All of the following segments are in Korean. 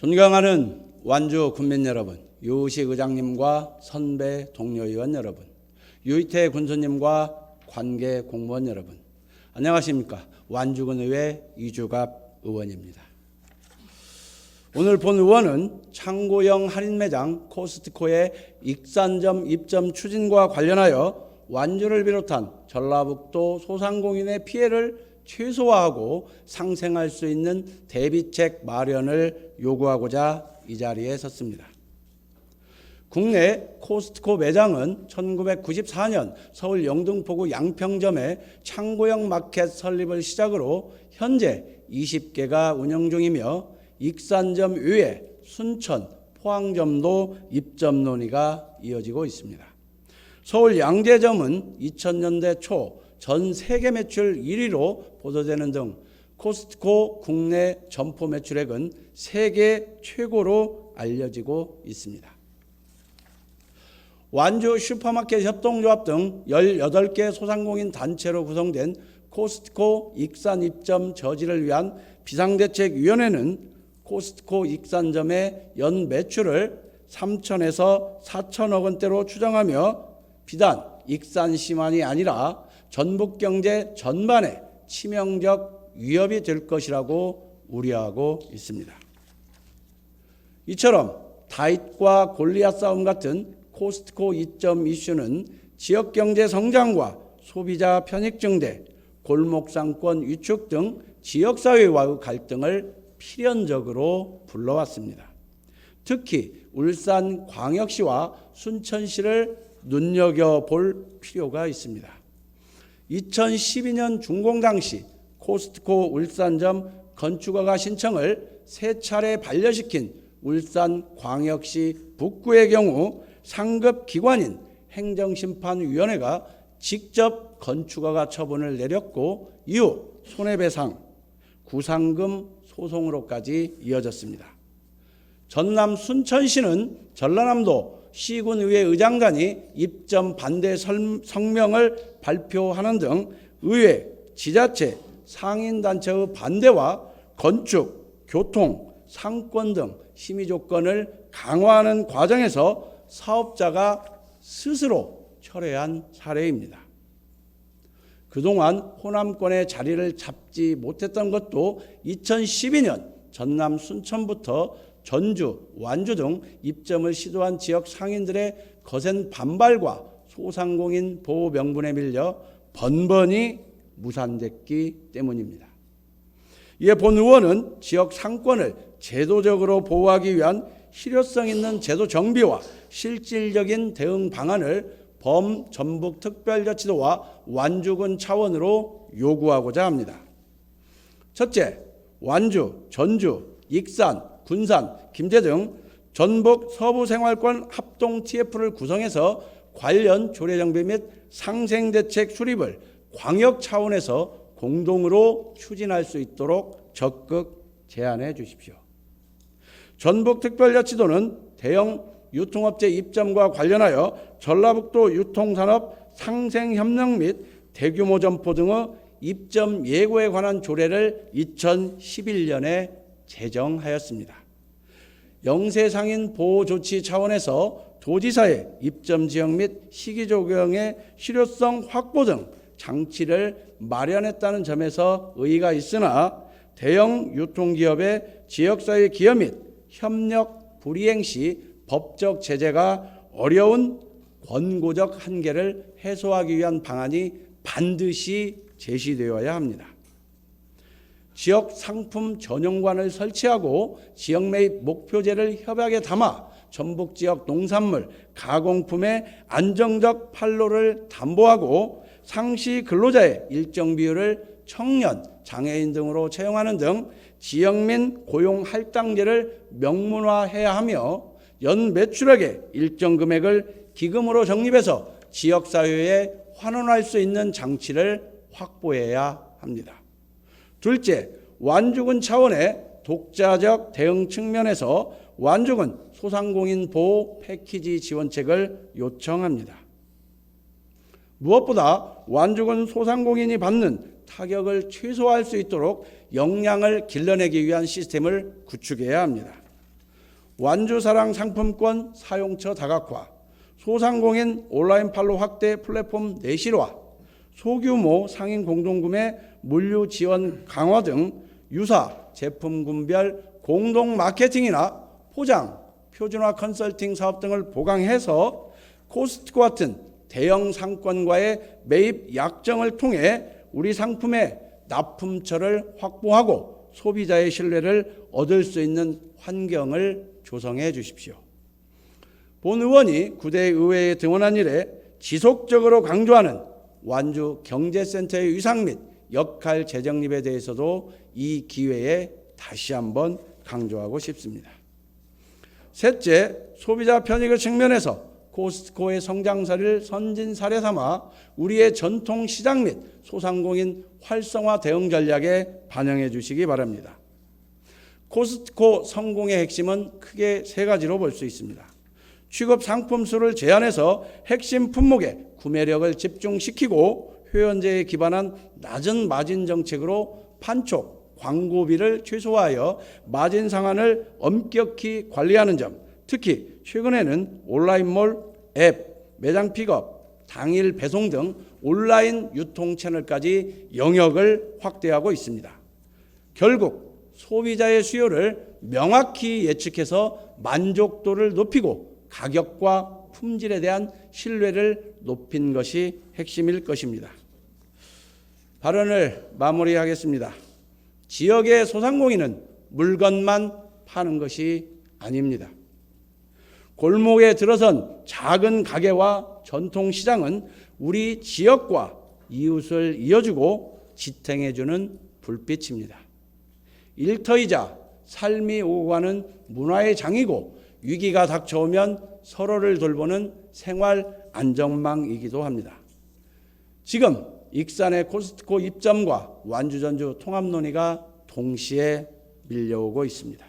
존경하는 완주 군민 여러분, 유우식 의장님과 선배 동료 의원 여러분, 유이태 군수님과 관계 공무원 여러분, 안녕하십니까. 완주군의회 이주갑 의원입니다. 오늘 본 의원은 창고형 할인매장 코스트코의 익산점 입점 추진과 관련하여 완주를 비롯한 전라북도 소상공인의 피해를 최소화하고 상생할 수 있는 대비책 마련을 요구하고자 이 자리에 섰습니다. 국내 코스트코 매장은 1994년 서울 영등포구 양평점에 창고형 마켓 설립을 시작으로 현재 20개가 운영 중이며 익산점 외에 순천, 포항점도 입점 논의가 이어지고 있습니다. 서울 양재점은 2000년대 초 전 세계 매출 1위로 보도되는 등 코스트코 국내 점포 매출액은 세계 최고로 알려지고 있습니다. 완주 슈퍼마켓 협동조합 등 18개 소상공인 단체로 구성된 코스트코 익산 입점 저지를 위한 비상대책위원회는 코스트코 익산점의 연 매출을 3천에서 4천억 원대로 추정하며 비단 익산시만이 아니라 전북 경제 전반에 치명적 위협이 될 것이라고 우려하고 있습니다. 이처럼 다윗과 골리앗 싸움 같은 코스트코 입점 이슈는 지역 경제 성장과 소비자 편익 증대, 골목 상권 위축 등 지역 사회와의 갈등을 필연적으로 불러왔습니다. 특히 울산 광역시와 순천시를 눈여겨볼 필요가 있습니다. 2012년 준공 당시 코스트코 울산점 건축허가 신청을 3차례 반려시킨 울산광역시 북구의 경우 상급 기관인 행정심판위원회가 직접 건축허가 처분을 내렸고 이후 손해배상, 구상금 소송으로까지 이어졌습니다. 전남 순천시는 전라남도 시군의회 의장단이 입점 반대 성명을 발표하는 등 의회, 지자체, 상인단체의 반대와 건축, 교통, 상권 등 심의 조건을 강화하는 과정에서 사업자가 스스로 철회한 사례입니다. 그동안 호남권의 자리를 잡지 못했던 것도 2012년 전남 순천부터 전주, 완주 등 입점을 시도한 지역 상인들의 거센 반발과 소상공인 보호 명분에 밀려 번번이 무산됐기 때문입니다. 이에 본 의원은 지역 상권을 제도적으로 보호하기 위한 실효성 있는 제도 정비와 실질적인 대응 방안을 범전북특별자치도와 완주군 차원으로 요구하고자 합니다. 첫째, 완주, 전주, 익산, 군산, 김제 등 전북 서부생활권 합동 TF를 구성해서 관련 조례정비 및 상생대책 수립을 광역 차원에서 공동으로 추진할 수 있도록 적극 제안해 주십시오. 전북특별자치도는 대형 유통업체 입점과 관련하여 전라북도 유통산업 상생협력 및 대규모 점포 등의 입점 예고에 관한 조례를 2011년에 제정하였습니다. 영세상인 보호조치 차원에서 도지사의 입점 지역 및 시기 적용의 실효성 확보 등 장치를 마련했다는 점에서 의의가 있으나 대형 유통기업의 지역사회 기여 및 협력 불이행 시 법적 제재가 어려운 권고적 한계를 해소하기 위한 방안이 반드시 제시되어야 합니다. 지역 상품 전용관을 설치하고 지역 매입 목표제를 협약에 담아 전북 지역 농산물, 가공품의 안정적 판로를 담보하고 상시 근로자의 일정 비율을 청년, 장애인 등으로 채용하는 등 지역민 고용 할당제를 명문화해야 하며 연 매출액의 일정 금액을 기금으로 적립해서 지역사회에 환원할 수 있는 장치를 확보해야 합니다. 둘째, 완주군 차원의 독자적 대응 측면에서 완주군 소상공인 보호 패키지 지원책을 요청합니다. 무엇보다 완주군 소상공인이 받는 타격을 최소화할 수 있도록 역량을 길러내기 위한 시스템을 구축해야 합니다. 완주사랑 상품권 사용처 다각화, 소상공인 온라인 판로 확대 플랫폼 내실화, 소규모 상인 공동구매 물류 지원 강화 등 유사 제품군별 공동 마케팅이나 포장, 표준화 컨설팅 사업 등을 보강해서 코스트코 같은 대형 상권과의 매입 약정을 통해 우리 상품의 납품처를 확보하고 소비자의 신뢰를 얻을 수 있는 환경을 조성해 주십시오. 본 의원이 구대 의회에 등원한 이래 지속적으로 강조하는 완주 경제센터의 위상 및 역할 재정립에 대해서도 이 기회에 다시 한번 강조하고 싶습니다. 셋째, 소비자 편익의 측면에서 코스트코의 성장사를 선진 사례 삼아 우리의 전통 시장 및 소상공인 활성화 대응 전략에 반영해 주시기 바랍니다. 코스트코 성공의 핵심은 크게 세 가지로 볼 수 있습니다. 취급 상품 수를 제한해서 핵심 품목에 구매력을 집중시키고 회원제에 기반한 낮은 마진 정책으로 판촉, 광고비를 최소화하여 마진 상한을 엄격히 관리하는 점, 특히 최근에는 온라인몰, 앱, 매장 픽업, 당일 배송 등 온라인 유통 채널까지 영역을 확대하고 있습니다. 결국 소비자의 수요를 명확히 예측해서 만족도를 높이고 가격과 품질에 대한 신뢰를 높인 것이 핵심일 것입니다. 발언을 마무리하겠습니다. 지역의 소상공인은 물건만 파는 것이 아닙니다. 골목에 들어선 작은 가게와 전통시장은 우리 지역과 이웃을 이어주고 지탱해주는 불빛입니다. 일터이자 삶이 오고 가는 문화의 장이고 위기가 닥쳐오면 서로를 돌보는 생활 안전망이기도 합니다. 지금 익산의 코스트코 입점과 완주 전주 통합 논의가 동시에 밀려오고 있습니다.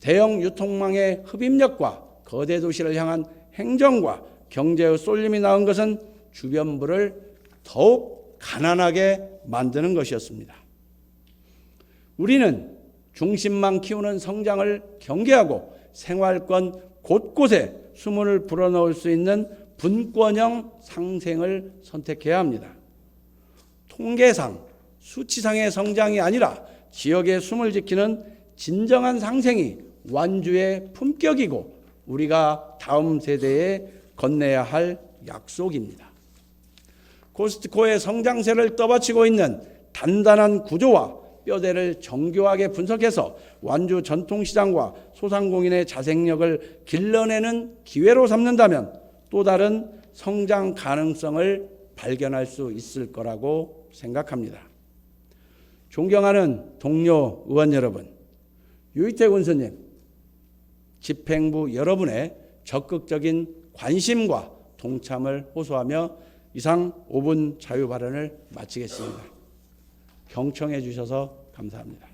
대형 유통망의 흡입력과 거대 도시를 향한 행정과 경제의 쏠림이 낳은 것은 주변부를 더욱 가난하게 만드는 것이었습니다. 우리는 중심만 키우는 성장을 경계하고 생활권 곳곳에 수문을 불어넣을 수 있는 분권형 상생을 선택해야 합니다. 통계상, 수치상의 성장이 아니라 지역의 숨을 지키는 진정한 상생이 완주의 품격이고 우리가 다음 세대에 건네야 할 약속입니다. 코스트코의 성장세를 떠받치고 있는 단단한 구조와 뼈대를 정교하게 분석해서 완주 전통시장과 소상공인의 자생력을 길러내는 기회로 삼는다면 또 다른 성장 가능성을 발견할 수 있을 거라고 생각합니다. 존경하는 동료 의원 여러분, 유희택 군수님, 집행부 여러분의 적극적인 관심과 동참을 호소하며 이상 5분 자유 발언을 마치겠습니다. 경청해 주셔서 감사합니다.